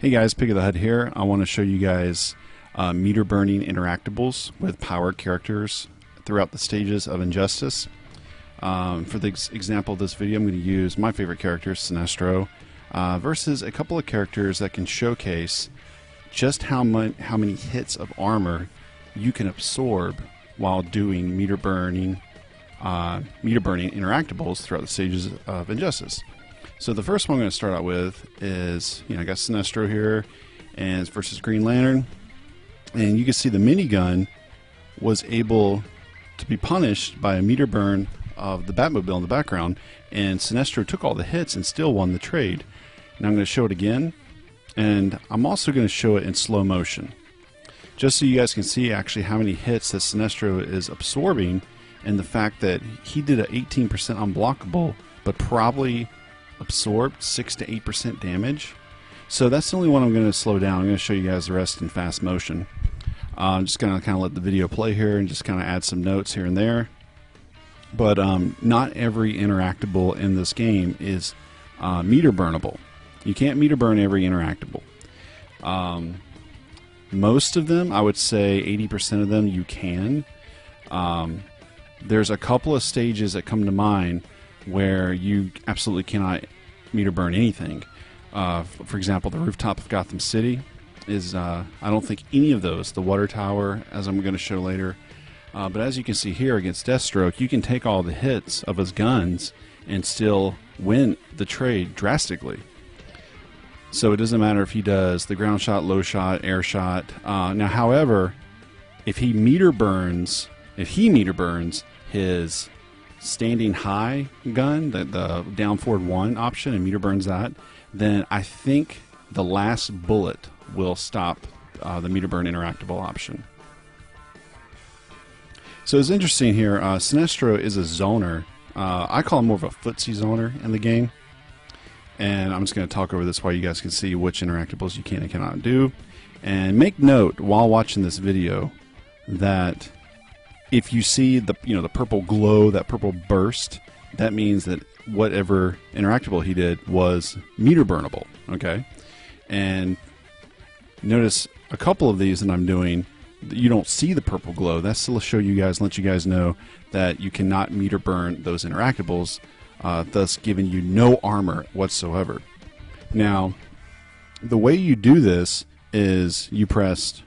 Hey guys, Pig of the Hut here. I want to show you guys meter burning interactables with power characters throughout the stages of Injustice. For the example of this video, I'm going to use my favorite character, Sinestro, versus a couple of characters that can showcase just how many hits of armor you can absorb while doing meter burning interactables throughout the stages of Injustice. So the first one I'm going to start out with is, I got Sinestro here, and it's versus Green Lantern, and you can see the minigun was able to be punished by a meter burn of the Batmobile in the background, and Sinestro took all the hits and still won the trade. Now I'm going to show it again, and I'm also going to show it in slow motion, just so you guys can see actually how many hits that Sinestro is absorbing, and the fact that he did an 18% unblockable, but probably absorbed 6 to 8% damage. So that's the only one I'm going to slow down. I'm going to show you guys the rest in fast motion. I'm just going to kind of let the video play here and just kind of add some notes here and there. But not every interactable in this game is meter burnable. You can't meter burn every interactable. Most of them, I would say 80% of them, you can. There's a couple of stages that come to mind where you absolutely cannot meter burn anything. For example, the rooftop of Gotham City is, I don't think any of those, the water tower, as I'm going to show later, but as you can see here against Deathstroke, you can take all the hits of his guns and still win the trade drastically. So it doesn't matter if he does the ground shot, low shot, air shot. Now, however, if he meter burns his standing high gun, the down forward 1 option, and meter burns that, then I think the last bullet will stop the meter burn interactable option. So it's interesting here, Sinestro is a zoner. I call him more of a footsie zoner in the game, and I'm just going to talk over this while you guys can see which interactables you can and cannot do. And make note while watching this video that if you see the the purple glow, that purple burst, that means that whatever interactable he did was meter burnable. Okay, and notice a couple of these that I'm doing, you don't see the purple glow. That's to show you guys, let you guys know that you cannot meter burn those interactables, thus giving you no armor whatsoever. Now, the way you do this is you press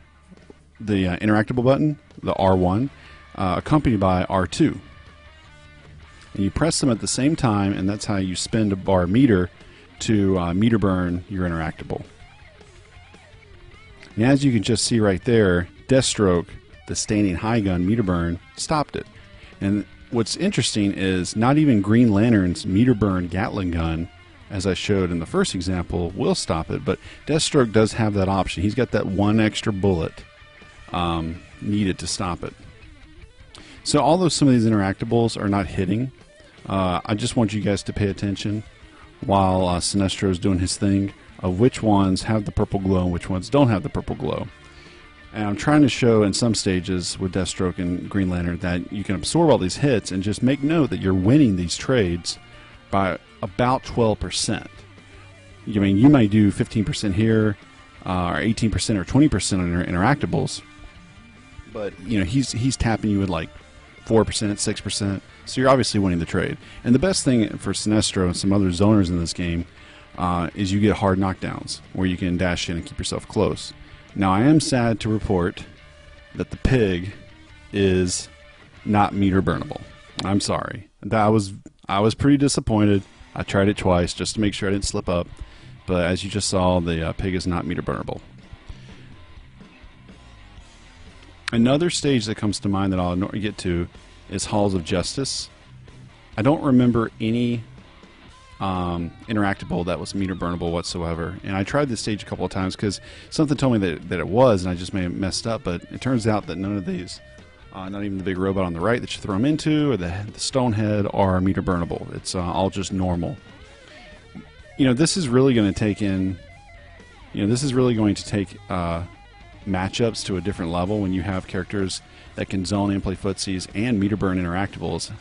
the interactable button, the R1. Accompanied by R2, and you press them at the same time, and that's how you spin a bar meter to meter burn your interactable. And as you can just see right there, Deathstroke, the standing high gun meter burn, stopped it. And what's interesting is not even Green Lantern's meter burn Gatling gun, as I showed in the first example, will stop it, but Deathstroke does have that option. He's got that one extra bullet needed to stop it. So although some of these interactables are not hitting, I just want you guys to pay attention while Sinestro is doing his thing of which ones have the purple glow and which ones don't have the purple glow. And I'm trying to show in some stages with Deathstroke and Green Lantern that you can absorb all these hits and just make note that you're winning these trades by about 12%. I mean, you might do 15% here, or 18% or 20% on your interactables, but he's tapping you at like 4%, 6%, so you're obviously winning the trade. And the best thing for Sinestro and some other zoners in this game is you get hard knockdowns where you can dash in and keep yourself close. Now, I am sad to report that the pig is not meter burnable. I'm sorry. I was pretty disappointed. I tried it twice just to make sure I didn't slip up, but as you just saw, the pig is not meter burnable. Another stage that comes to mind that I'll get to is Halls of Justice. I don't remember any interactable that was meter burnable whatsoever, and I tried this stage a couple of times because something told me that it was, and I just may have messed up, but it turns out that none of these, not even the big robot on the right that you throw them into or the stone head, are meter burnable. It's all just normal. This is really going to take in, this is really going to take matchups to a different level when you have characters that can zone and play footsies and meter burn interactables,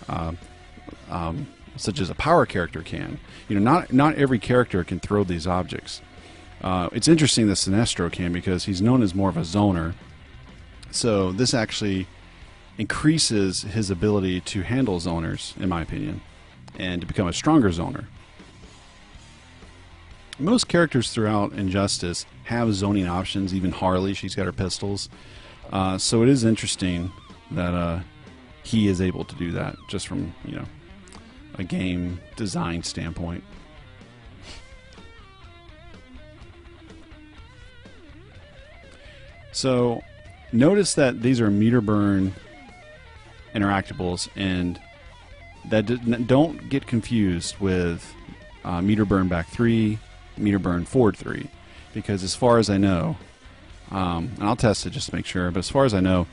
such as a power character can. Not every character can throw these objects. It's interesting that Sinestro can, because he's known as more of a zoner. So this actually increases his ability to handle zoners, in my opinion, and to become a stronger zoner. Most characters throughout Injustice have zoning options. Even Harley, she's got her pistols. So it is interesting that he is able to do that, just from, you know, a game design standpoint. So notice that these are Meter Burn Interactables, and that don't get confused with Meter Burn Back 3, Meter Burn Forward 3, because as far as I know, and I'll test it just to make sure, but as far as I know,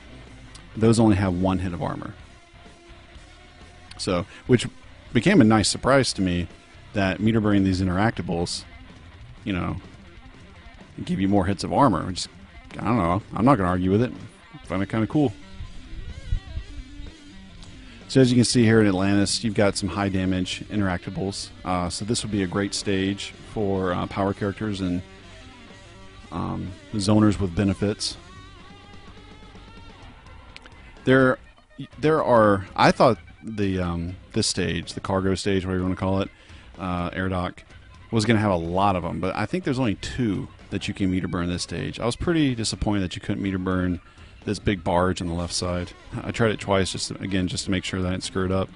those only have 1 hit of armor. So, which became a nice surprise to me, that Meter Burning these Interactables, you know, give you more hits of armor. Which, I don't know, I'm not going to argue with it. I find it kind of cool. So as you can see here in Atlantis, you've got some high damage Interactables. So this would be a great stage for power characters and zoners with benefits. There are, I thought the this stage, the cargo stage, whatever you want to call it, air dock, was going to have a lot of them, but I think there's only 2 that you can meter burn this stage. I was pretty disappointed that you couldn't meter burn this big barge on the left side. I tried it twice, just to make sure that I didn't screw it up.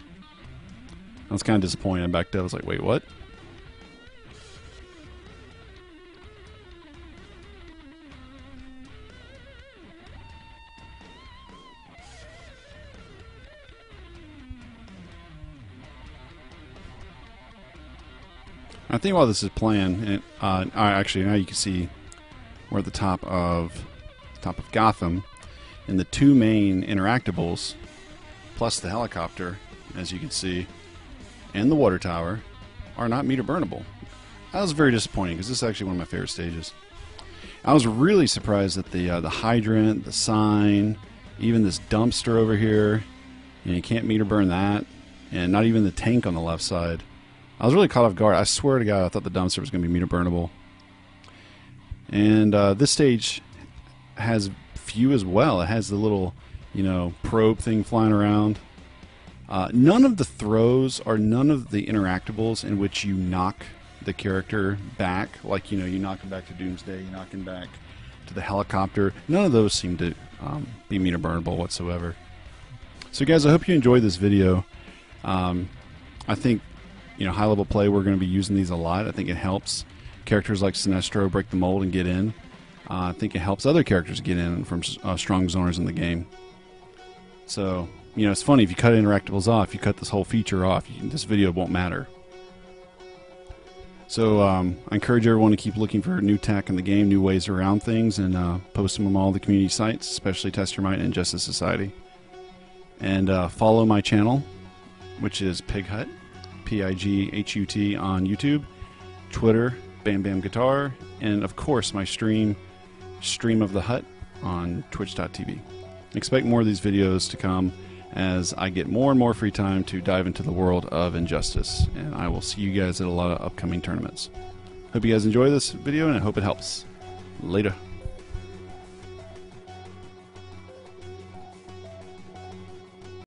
I was kind of disappointed. I backed up. I was like, wait, what? I think while this is playing, actually now you can see we're at the top of Gotham, and the 2 main Interactables, plus the helicopter, as you can see, and the water tower, are not meter burnable. That was very disappointing, because this is actually one of my favorite stages. I was really surprised that the hydrant, the sign, even this dumpster over here, you can't meter burn that, and not even the tank on the left side. I was really caught off guard. I swear to God, I thought the dumpster was going to be meter burnable. And this stage has few as well. It has the little, you know, probe thing flying around. None of the throws or none of the Interactables in which you knock the character back, like, you know, you knock him back to Doomsday, you knock him back to the helicopter. None of those seem to be meter burnable whatsoever. So guys, I hope you enjoyed this video. I think, you know, high level play, we're going to be using these a lot. I think it helps characters like Sinestro break the mold and get in. I think it helps other characters get in from strong zoners in the game. So, you know, it's funny, if you cut Interactables off, you cut this whole feature off, this video won't matter. So I encourage everyone to keep looking for new tech in the game, new ways around things, and post them on all the community sites, especially Test Your Might and Justice Society. And follow my channel, which is Pighut, P-I-G-H-U-T, on YouTube, Twitter, Bam Bam Guitar, and of course my Stream of the Hut on Twitch.tv. Expect more of these videos to come as I get more and more free time to dive into the world of Injustice, and I will see you guys at a lot of upcoming tournaments. Hope you guys enjoy this video, and I hope it helps. Later.